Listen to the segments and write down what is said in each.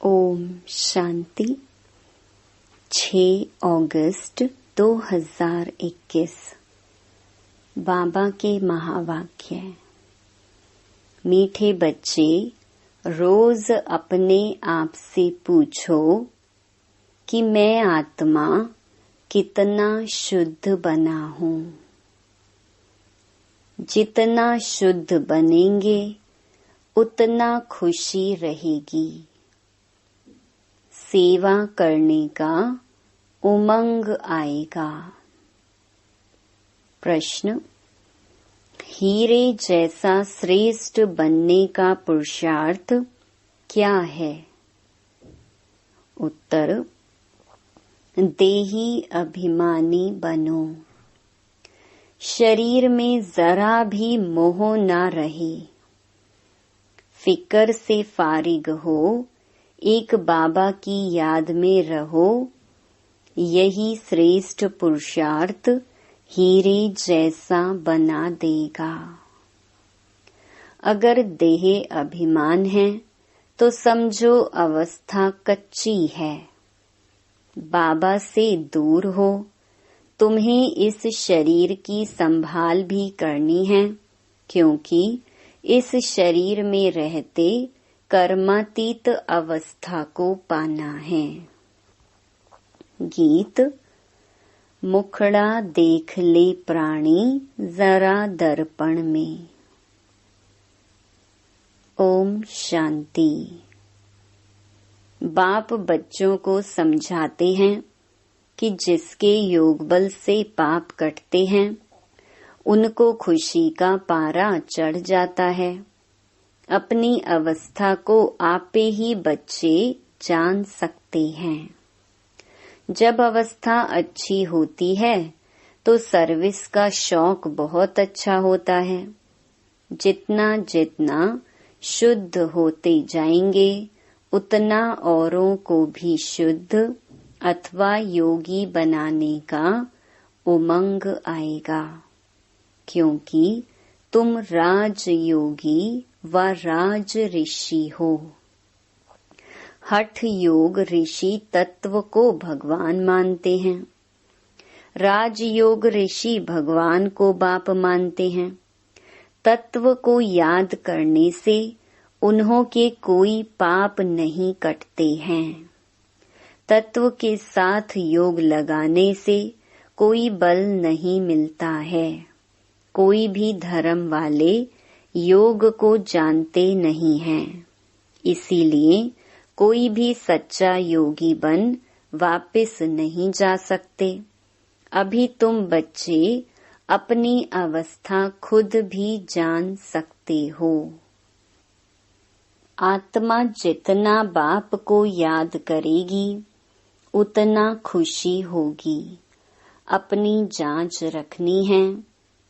ओम शांति। 6 अगस्त 2021 बाबा के महावाक्य। मीठे बच्चे, रोज अपने आप से पूछो कि मैं आत्मा कितना शुद्ध बना हूँ। जितना शुद्ध बनेंगे उतना खुशी रहेगी। सेवा करने का उमंग आएगा। प्रश्न: हीरे जैसा श्रेष्ठ बनने का पुरुषार्थ क्या है? उत्तर: देही अभिमानी बनो। शरीर में जरा भी मोह न रहे। फिक्र से फारिग हो, एक बाबा की याद में रहो। यही श्रेष्ठ पुरुषार्थ हीरे जैसा बना देगा। अगर देह अभिमान है तो समझो अवस्था कच्ची है। बाबा से दूर हो, तुम्हें इस शरीर की संभाल भी करनी है, क्योंकि इस शरीर में रहते कर्मातीत अवस्था को पाना है। गीत: मुखड़ा देख ले प्राणी जरा दर्पण में। ओम शांति। बाप बच्चों को समझाते हैं कि जिसके योग बल से पाप कटते हैं उनको खुशी का पारा चढ़ जाता है। अपनी अवस्था को आपे ही बच्चे जान सकते हैं। जब अवस्था अच्छी होती है तो सर्विस का शौक बहुत अच्छा होता है। जितना जितना शुद्ध होते जाएंगे उतना औरों को भी शुद्ध अथवा योगी बनाने का उमंग आएगा, क्योंकि तुम राजयोगी व राज ऋषि हो। हठ योग ऋषि तत्व को भगवान मानते हैं। राजयोग ऋषि भगवान को बाप मानते हैं। तत्व को याद करने से उन्हों के कोई पाप नहीं कटते हैं। तत्व के साथ योग लगाने से कोई बल नहीं मिलता है। कोई भी धर्म वाले योग को जानते नहीं हैं। इसीलिए कोई भी सच्चा योगी बन वापस नहीं जा सकते। अभी तुम बच्चे अपनी अवस्था खुद भी जान सकते हो। आत्मा जितना बाप को याद करेगी उतना खुशी होगी। अपनी जांच रखनी है।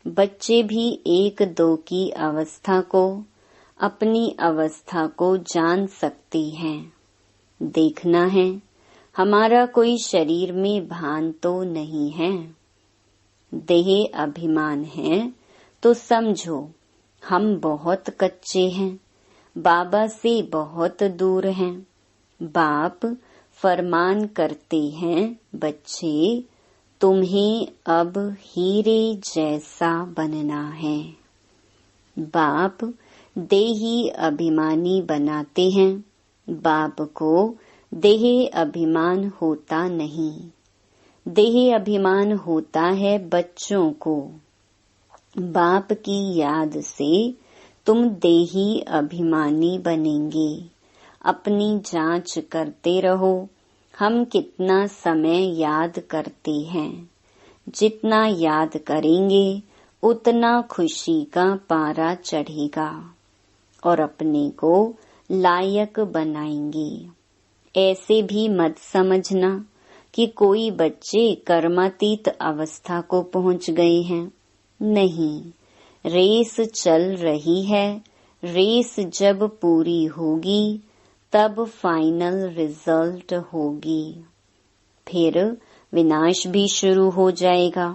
बच्चे भी 1-2 की अवस्था को, अपनी अवस्था को जान सकते हैं। देखना है हमारा कोई शरीर में भान तो नहीं है। देह अभिमान है तो समझो हम बहुत कच्चे हैं, बाबा से बहुत दूर हैं। बाप फरमान करते हैं, बच्चे तुम्हें अब हीरे जैसा बनना है। बाप देही अभिमानी बनाते हैं। बाप को देह अभिमान होता नहीं। देह अभिमान होता है बच्चों को। बाप की याद से तुम देही अभिमानी बनेंगे। अपनी जांच करते रहो, हम कितना समय याद करते हैं। जितना याद करेंगे उतना खुशी का पारा चढ़ेगा और अपने को लायक बनाएंगे। ऐसे भी मत समझना कि कोई बच्चे कर्मातीत अवस्था को पहुंच गए हैं। नहीं, रेस चल रही है। रेस जब पूरी होगी तब फाइनल रिजल्ट होगी। फिर विनाश भी शुरू हो जाएगा।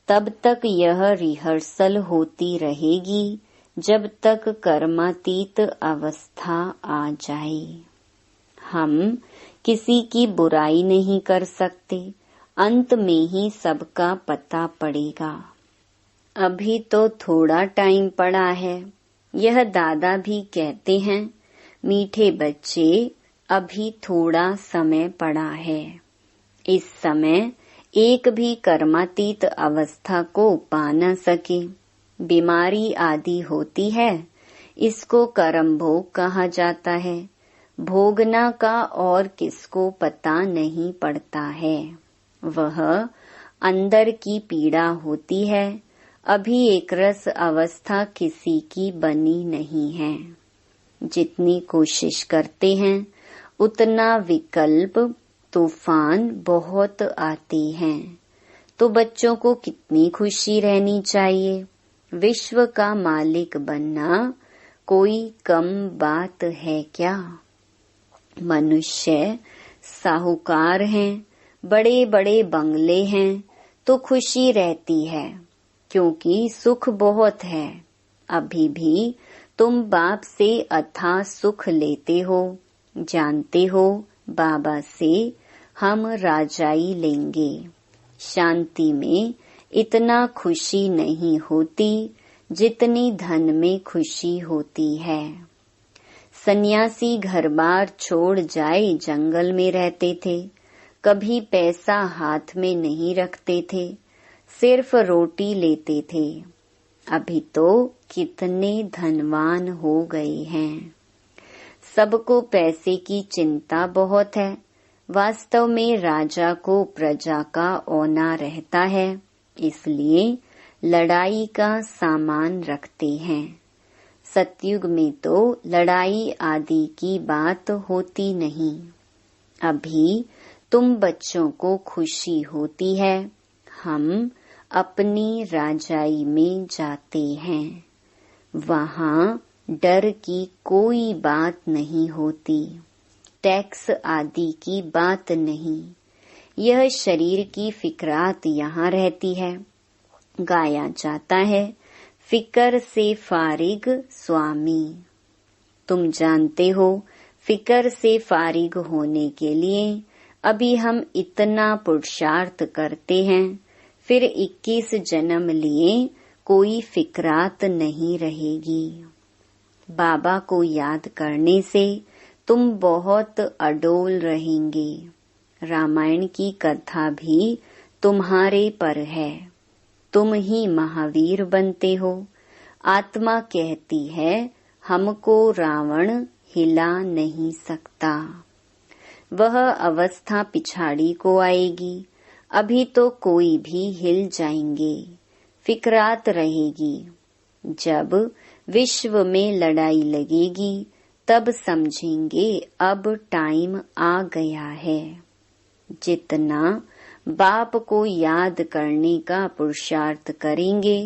तब तक यह रिहर्सल होती रहेगी जब तक कर्मातीत अवस्था आ जाए। हम किसी की बुराई नहीं कर सकते, अंत में ही सबका पता पड़ेगा। अभी तो थोड़ा टाइम पड़ा है। यह दादा भी कहते हैं, मीठे बच्चे, अभी थोड़ा समय पड़ा है। इस समय एक भी कर्मातीत अवस्था को पा न सके। बीमारी आदि होती है, इसको कर्म भोग कहा जाता है। भोगना का और किसको पता नहीं पड़ता है। वह अंदर की पीड़ा होती है। अभी एक रस अवस्था किसी की बनी नहीं है। जितनी कोशिश करते हैं उतना विकल्प तूफान बहुत आते हैं। तो बच्चों को कितनी खुशी रहनी चाहिए। विश्व का मालिक बनना कोई कम बात है क्या। मनुष्य साहूकार हैं, बड़े बड़े बंगले हैं, तो खुशी रहती है क्योंकि सुख बहुत है। अभी भी तुम बाप से अथाह सुख लेते हो। जानते हो बाबा से हम राजाई लेंगे। शांति में इतना खुशी नहीं होती जितनी धन में खुशी होती है। सन्यासी घर बार छोड़ जाए जंगल में रहते थे। कभी पैसा हाथ में नहीं रखते थे, सिर्फ रोटी लेते थे। अभी तो कितने धनवान हो गए हैं। सबको पैसे की चिंता बहुत है। वास्तव में राजा को प्रजा का औना रहता है, इसलिए लड़ाई का सामान रखते हैं। सतयुग में तो लड़ाई आदि की बात होती नहीं। अभी तुम बच्चों को खुशी होती है। हम अपनी राजाई में जाते हैं। वहाँ डर की कोई बात नहीं होती, टैक्स आदि की बात नहीं। यह शरीर की फिक्रात यहाँ रहती है। गाया जाता है, फिकर से फारिग स्वामी। तुम जानते हो, फिकर से फारिग होने के लिए अभी हम इतना पुरुषार्थ करते हैं, फिर 21 जन्म लिए कोई फिक्रात नहीं रहेगी। बाबा को याद करने से तुम बहुत अडोल रहेंगे। रामायण की कथा भी तुम्हारे पर है। तुम ही महावीर बनते हो। आत्मा कहती है, हमको रावण हिला नहीं सकता। वह अवस्था पिछाड़ी को आएगी। अभी तो कोई भी हिल जाएंगे। फिक्रात रहेगी। जब विश्व में लड़ाई लगेगी तब समझेंगे अब टाइम आ गया है। जितना बाप को याद करने का पुरुषार्थ करेंगे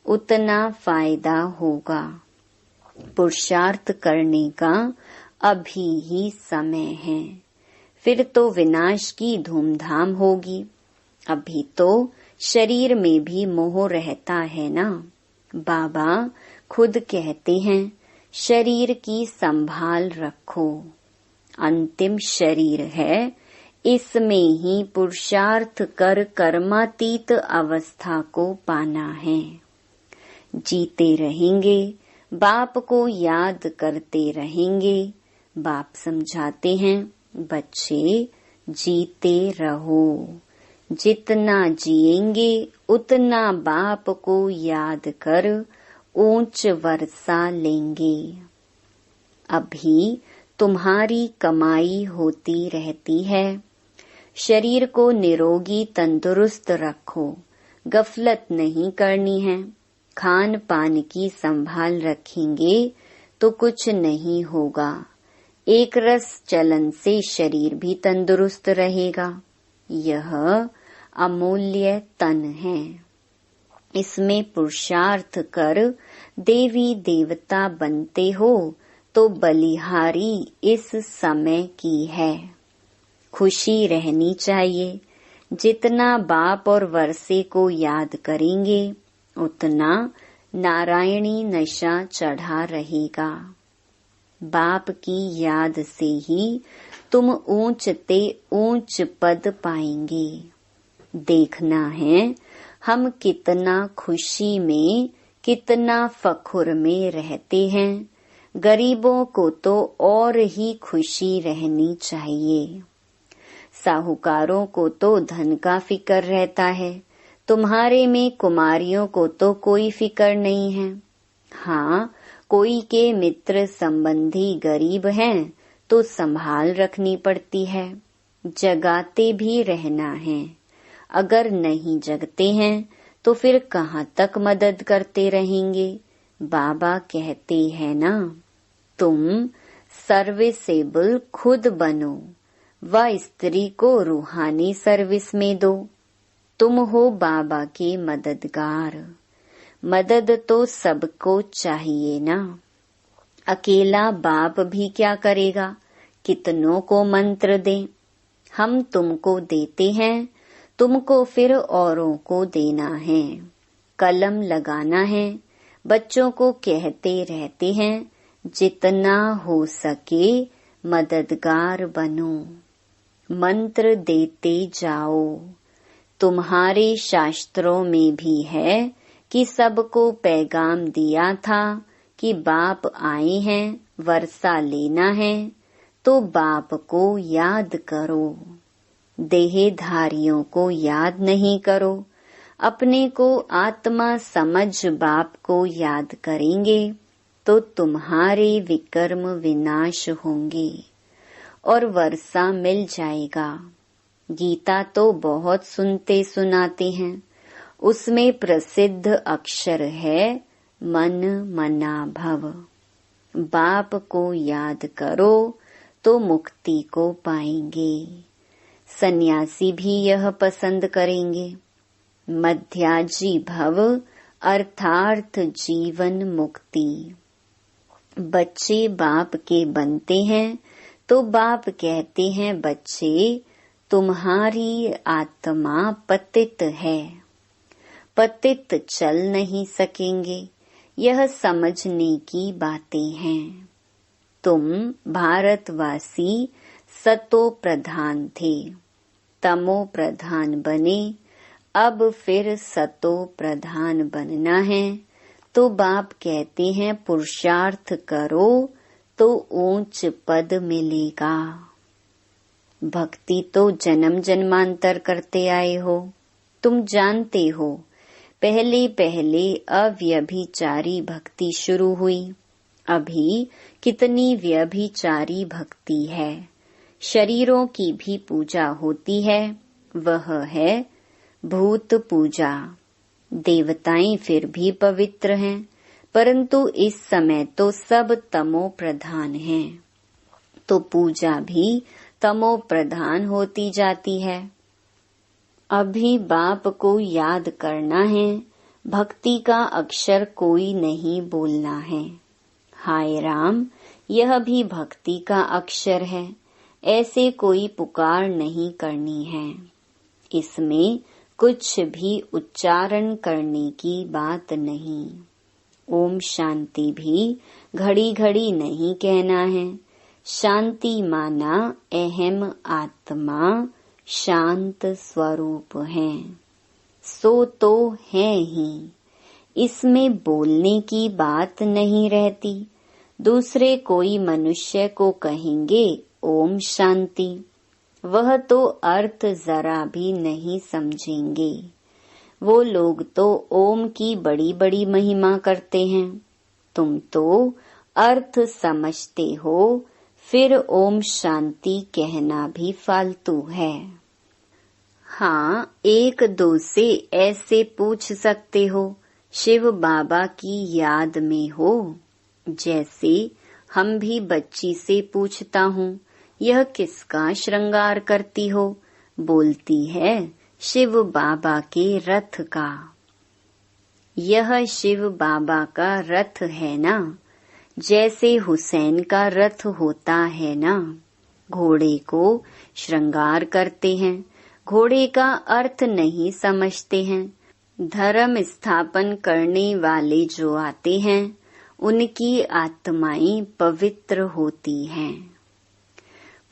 उतना फायदा होगा। पुरुषार्थ करने का अभी ही समय है, फिर तो विनाश की धूमधाम होगी। अभी तो शरीर में भी मोह रहता है ना। बाबा खुद कहते हैं, शरीर की संभाल रखो। अंतिम शरीर है, इसमें ही पुरुषार्थ कर कर्मातीत अवस्था को पाना है। जीते रहेंगे, बाप को याद करते रहेंगे। बाप समझाते हैं, बच्चे जीते रहो। जितना जिएंगे उतना बाप को याद कर ऊंच वर्षा लेंगे। अभी तुम्हारी कमाई होती रहती है। शरीर को निरोगी तंदुरुस्त रखो। गफलत नहीं करनी है। खान पान की संभाल रखेंगे तो कुछ नहीं होगा। एक रस चलन से शरीर भी तंदुरुस्त रहेगा। यह अमूल्य तन है। इसमें पुरुषार्थ कर देवी देवता बनते हो तो बलिहारी इस समय की है। खुशी रहनी चाहिए। जितना बाप और वर्षे को याद करेंगे उतना नारायणी नशा चढ़ा रहेगा। बाप की याद से ही तुम ऊंचते ऊंच पद पाएंगे। देखना है हम कितना खुशी में, कितना फखुर में रहते हैं। गरीबों को तो और ही खुशी रहनी चाहिए। साहूकारों को तो धन का फिक्र रहता है, तुम्हारे में कुमारियों को तो कोई फिक्र नहीं है। हाँ, कोई के मित्र संबंधी गरीब हैं तो संभाल रखनी पड़ती है, जगाते भी रहना है। अगर नहीं जगते हैं तो फिर कहाँ तक मदद करते रहेंगे। बाबा कहते हैं ना, तुम सर्विसेबल खुद बनो व स्त्री को रूहानी सर्विस में दो। तुम हो बाबा के मददगार। मदद तो सबको चाहिए ना। अकेला बाप भी क्या करेगा, कितनों को मंत्र दें। हम तुमको देते हैं, तुमको फिर औरों को देना है। कलम लगाना है। बच्चों को कहते रहते हैं, जितना हो सके मददगार बनो। मंत्र देते जाओ। तुम्हारे शास्त्रों में भी है कि सबको पैगाम दिया था कि बाप आए हैं, वर्षा लेना है, तो बाप को याद करो। देहधारियों को याद नहीं करो। अपने को आत्मा समझ बाप को याद करेंगे तो तुम्हारे विकर्म विनाश होंगे और वर्षा मिल जाएगा। गीता तो बहुत सुनते सुनाते हैं। उसमें प्रसिद्ध अक्षर है मन मना भव। बाप को याद करो तो मुक्ति को पाएंगे। सन्यासी भी यह पसंद करेंगे। मध्याजी भव अर्थार्थ जीवन मुक्ति। बच्चे बाप के बनते हैं तो बाप कहते हैं, बच्चे तुम्हारी आत्मा पतित है, पतित चल नहीं सकेंगे। यह समझने की बातें हैं। तुम भारतवासी सतो प्रधान थे, तमो प्रधान बने, अब फिर सतो प्रधान बनना है। तो बाप कहते हैं, पुरुषार्थ करो तो ऊंच पद मिलेगा। भक्ति तो जन्म जन्मांतर करते आए हो। तुम जानते हो, पहले पहले अव्यभिचारी भक्ति शुरू हुई। अभी कितनी व्यभिचारी भक्ति है। शरीरों की भी पूजा होती है, वह है भूत पूजा। देवताएं फिर भी पवित्र हैं, परंतु इस समय तो सब तमो प्रधान हैं, तो पूजा भी तमो प्रधान होती जाती है। अभी बाप को याद करना है। भक्ति का अक्षर कोई नहीं बोलना है। हाय राम, यह भी भक्ति का अक्षर है। ऐसे कोई पुकार नहीं करनी है। इसमें कुछ भी उच्चारण करने की बात नहीं। ओम शांति भी घड़ी घड़ी नहीं कहना है। शांति माना अहम आत्मा शांत स्वरूप है, सो तो है ही। इसमें बोलने की बात नहीं रहती। दूसरे कोई मनुष्य को कहेंगे ओम शांति, वह तो अर्थ जरा भी नहीं समझेंगे। वो लोग तो ओम की बड़ी बड़ी महिमा करते हैं। तुम तो अर्थ समझते हो, फिर ओम शांति कहना भी फालतू है। हाँ, एक दो से ऐसे पूछ सकते हो, शिव बाबा की याद में हो। जैसे हम भी बच्ची से पूछता हूँ, यह किसका श्रृंगार करती हो? बोलती है, शिव बाबा के रथ का। यह शिव बाबा का रथ है ना, जैसे हुसैन का रथ होता है ना। घोड़े को श्रृंगार करते हैं, घोड़े का अर्थ नहीं समझते हैं। धर्म स्थापन करने वाले जो आते हैं, उनकी आत्माएं पवित्र होती हैं।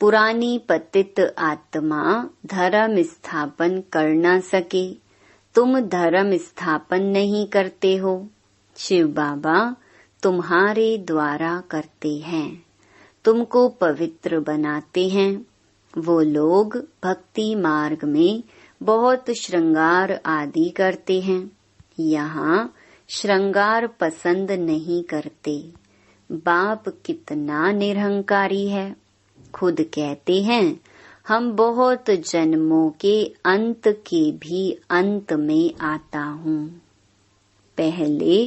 पुरानी पतित आत्मा धर्म स्थापन कर न सके, तुम धर्म स्थापन नहीं करते हो, शिव बाबा तुम्हारे द्वारा करते हैं, तुमको पवित्र बनाते हैं। वो लोग भक्ति मार्ग में बहुत श्रृंगार आदि करते हैं, यहाँ श्रृंगार पसंद नहीं करते। बाप कितना निरहंकारी है, खुद कहते हैं हम बहुत जन्मों के अंत के भी अंत में आता हूँ। पहले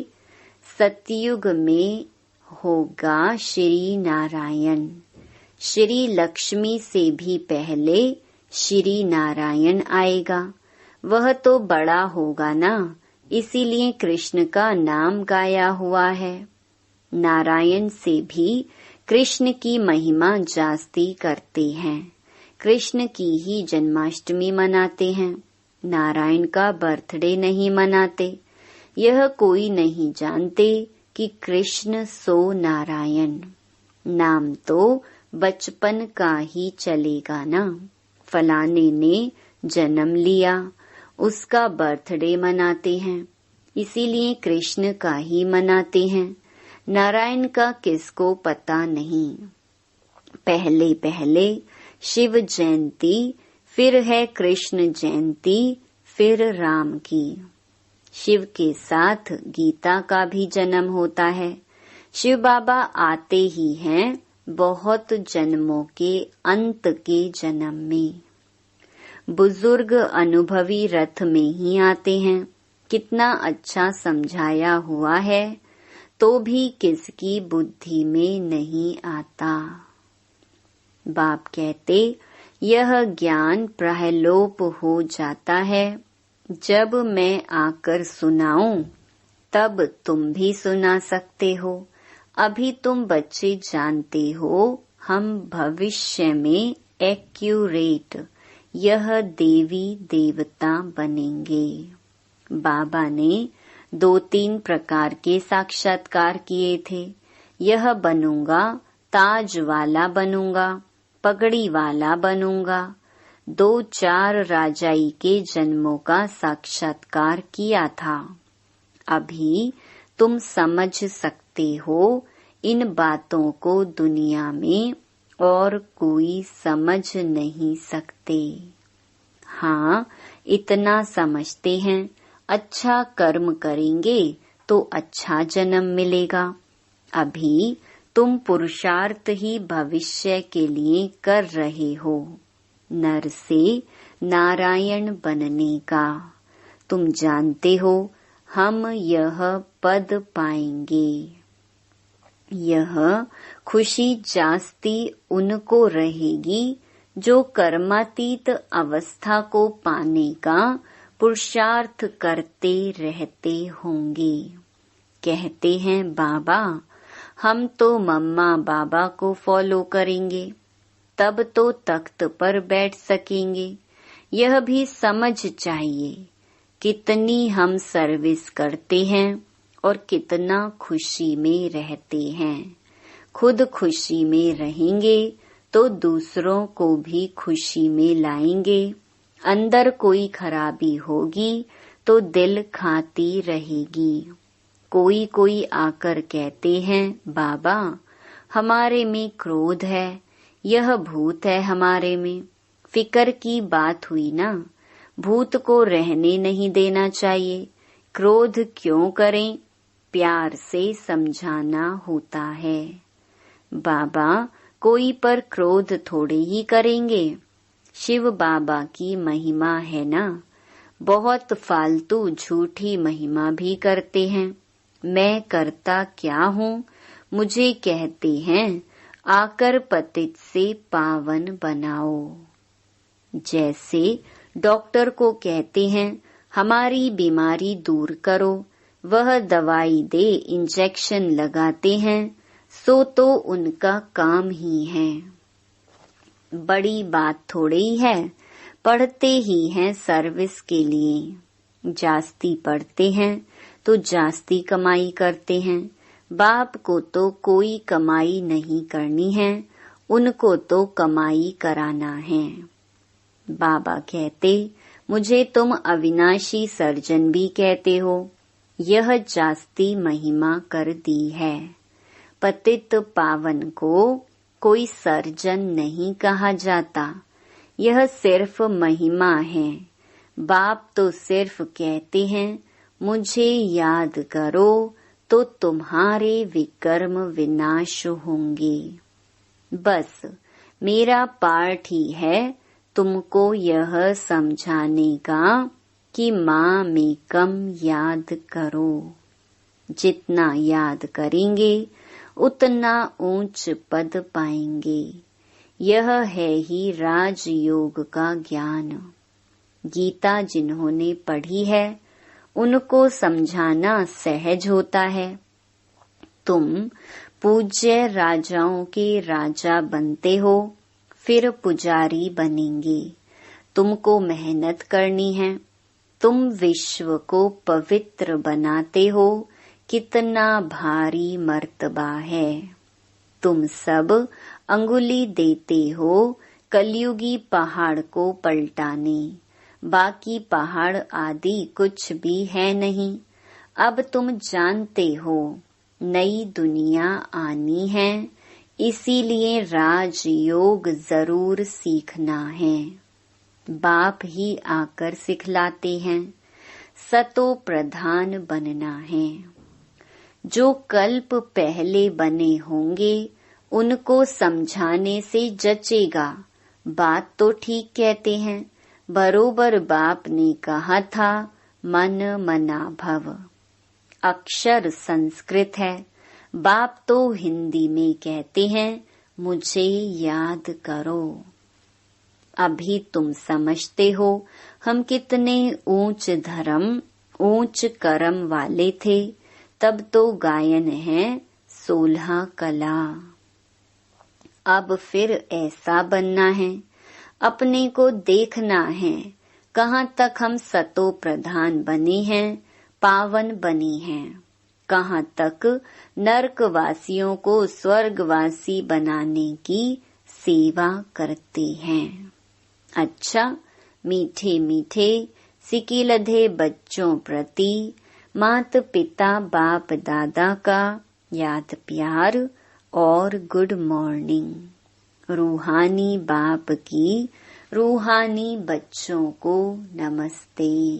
सतयुग में होगा श्री नारायण, श्री लक्ष्मी से भी पहले श्री नारायण आएगा। वह तो बड़ा होगा ना, इसीलिए कृष्ण का नाम गाया हुआ है। नारायण से भी कृष्ण की महिमा जास्ती करते हैं, कृष्ण की ही जन्माष्टमी मनाते हैं, नारायण का बर्थडे नहीं मनाते। यह कोई नहीं जानते कि कृष्ण सो नारायण। नाम तो बचपन का ही चलेगा ना, फलाने ने जन्म लिया, उसका बर्थडे मनाते हैं, इसीलिए कृष्ण का ही मनाते हैं, नारायण का किसको पता नहीं। पहले पहले शिव जयंती, फिर है कृष्ण जयंती, फिर राम की। शिव के साथ गीता का भी जन्म होता है। शिव बाबा आते ही हैं बहुत जन्मों के अंत के जन्म में। बुजुर्ग अनुभवी रथ में ही आते हैं। कितना अच्छा समझाया हुआ है, तो भी किसकी बुद्धि में नहीं आता। बाप कहते यह ज्ञान प्रहलोप हो जाता है, जब मैं आकर सुनाऊं तब तुम भी सुना सकते हो। अभी तुम बच्चे जानते हो हम भविष्य में एक्यूरेट यह देवी देवता बनेंगे। बाबा ने 2-3 प्रकार के साक्षात्कार किए थे। यह बनूंगा, ताज वाला बनूंगा, पगड़ी वाला बनूंगा। 2-4 राजाई के जन्मों का साक्षात्कार किया था। अभी तुम समझ सकते हो इन बातों को दुनिया में और कोई समझ नहीं सकते। हाँ, इतना समझते हैं अच्छा कर्म करेंगे तो अच्छा जन्म मिलेगा। अभी तुम पुरुषार्थ ही भविष्य के लिए कर रहे हो, नर से नारायण बनने का। तुम जानते हो हम यह पद पाएंगे। यह खुशी जास्ती उनको रहेगी जो कर्मातीत अवस्था को पाने का पुरुषार्थ करते रहते होंगे। कहते हैं बाबा हम तो मम्मा बाबा को फॉलो करेंगे, तब तो तख्त पर बैठ सकेंगे। यह भी समझ चाहिए कितनी हम सर्विस करते हैं और कितना खुशी में रहते हैं। खुद खुशी में रहेंगे तो दूसरों को भी खुशी में लाएंगे। अंदर कोई खराबी होगी तो दिल खाती रहेगी। कोई कोई आकर कहते हैं बाबा हमारे में क्रोध है, यह भूत है हमारे में। फिकर की बात हुई ना, भूत को रहने नहीं देना चाहिए। क्रोध क्यों करें, प्यार से समझाना होता है। बाबा कोई पर क्रोध थोड़े ही करेंगे। शिव बाबा की महिमा है ना, बहुत फालतू झूठी महिमा भी करते हैं। मैं करता क्या हूँ, मुझे कहते हैं आकर पतित से पावन बनाओ। जैसे डॉक्टर को कहते हैं हमारी बीमारी दूर करो, वह दवाई दे इंजेक्शन लगाते हैं, सो तो उनका काम ही है। बड़ी बात थोड़ी है, पढ़ते ही हैं सर्विस के लिए। जास्ती पढ़ते हैं तो जास्ती कमाई करते हैं, बाप को तो कोई कमाई नहीं करनी है, उनको तो कमाई कराना है। बाबा कहते, मुझे तुम अविनाशी सर्जन भी कहते हो, यह जास्ती महिमा कर दी है। पतित पावन को कोई सर्जन नहीं कहा जाता, यह सिर्फ महिमा है। बाप तो सिर्फ कहते हैं, मुझे याद करो तो तुम्हारे विकर्म विनाश होंगे। बस मेरा पार्ट ही है तुमको यह समझाने का कि माँ में कम याद करो। जितना याद करेंगे उतना ऊंच पद पाएंगे। यह है ही राजयोग का ज्ञान। गीता जिन्होंने पढ़ी है उनको समझाना सहज होता है। तुम पूज्य राजाओं के राजा बनते हो, फिर पुजारी बनेंगे। तुमको मेहनत करनी है। तुम विश्व को पवित्र बनाते हो, कितना भारी मर्तबा है। तुम सब अंगुली देते हो कलयुगी पहाड़ को पलटाने, बाकी पहाड़ आदि कुछ भी है नहीं। अब तुम जानते हो नई दुनिया आनी है, इसीलिए राजयोग जरूर सीखना है। बाप ही आकर सिखलाते हैं, सतो प्रधान बनना है। जो कल्प पहले बने होंगे उनको समझाने से जचेगा। बात तो ठीक कहते हैं, बरोबर बाप ने कहा था, मन मना भव। अक्षर संस्कृत है, बाप तो हिंदी में कहते हैं, मुझे याद करो। अभी तुम समझते हो हम कितने ऊंच धर्म ऊंच कर्म वाले थे। तब तो गायन है 16 कला। अब फिर ऐसा बनना है, अपने को देखना है कहाँ तक हम सतो प्रधान बने हैं, पावन बनी हैं, कहाँ तक नरकवासियों को स्वर्गवासी बनाने की सेवा करते हैं। अच्छा, मीठे मीठे सिकिलधे बच्चों प्रति माता पिता बाप दादा का याद प्यार और गुड मॉर्निंग। रूहानी बाप की रूहानी बच्चों को नमस्ते।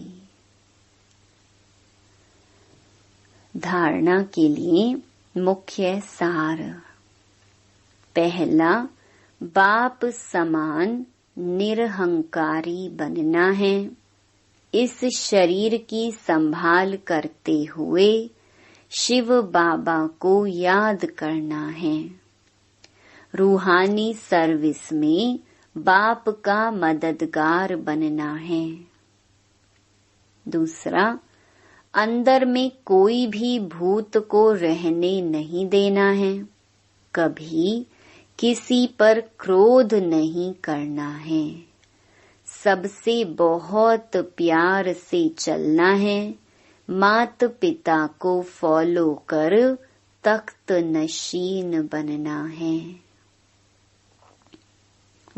धारणा के लिए मुख्य सार। पहला, बाप समान निरहंकारी बनना है। इस शरीर की संभाल करते हुए शिव बाबा को याद करना है। रूहानी सर्विस में बाप का मददगार बनना है। दूसरा, अंदर में कोई भी भूत को रहने नहीं देना है। कभी किसी पर क्रोध नहीं करना है। सबसे बहुत प्यार से चलना है। माता पिता को फॉलो कर तख्त नशीन बनना है।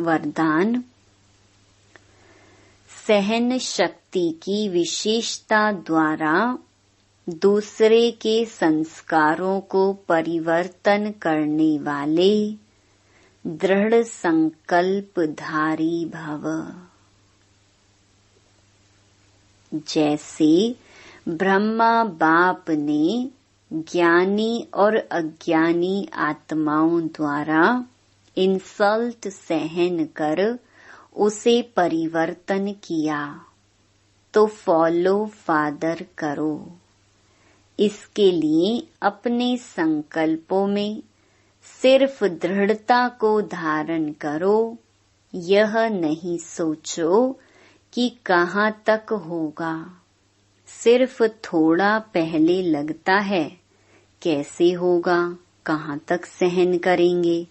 वरदान। सहन शक्ति की विशेषता द्वारा दूसरे के संस्कारों को परिवर्तन करने वाले दृढ़ संकल्पधारी भव। जैसे ब्रह्मा बाप ने ज्ञानी और अज्ञानी आत्माओं द्वारा इंसल्ट सहन कर उसे परिवर्तन किया, तो फॉलो फादर करो। इसके लिए अपने संकल्पों में सिर्फ दृढ़ता को धारण करो। यह नहीं सोचो कि कहाँ तक होगा। सिर्फ थोड़ा पहले लगता है कैसे होगा, कहाँ तक सहन करेंगे।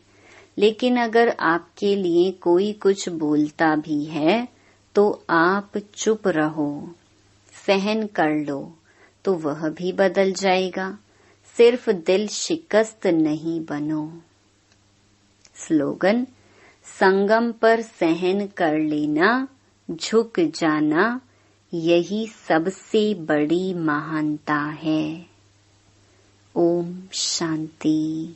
लेकिन अगर आपके लिए कोई कुछ बोलता भी है तो आप चुप रहो, सहन कर लो, तो वह भी बदल जाएगा। सिर्फ दिल शिकस्त नहीं बनो। स्लोगन, संगम पर सहन कर लेना, झुक जाना, यही सबसे बड़ी महानता है। ओम शांति।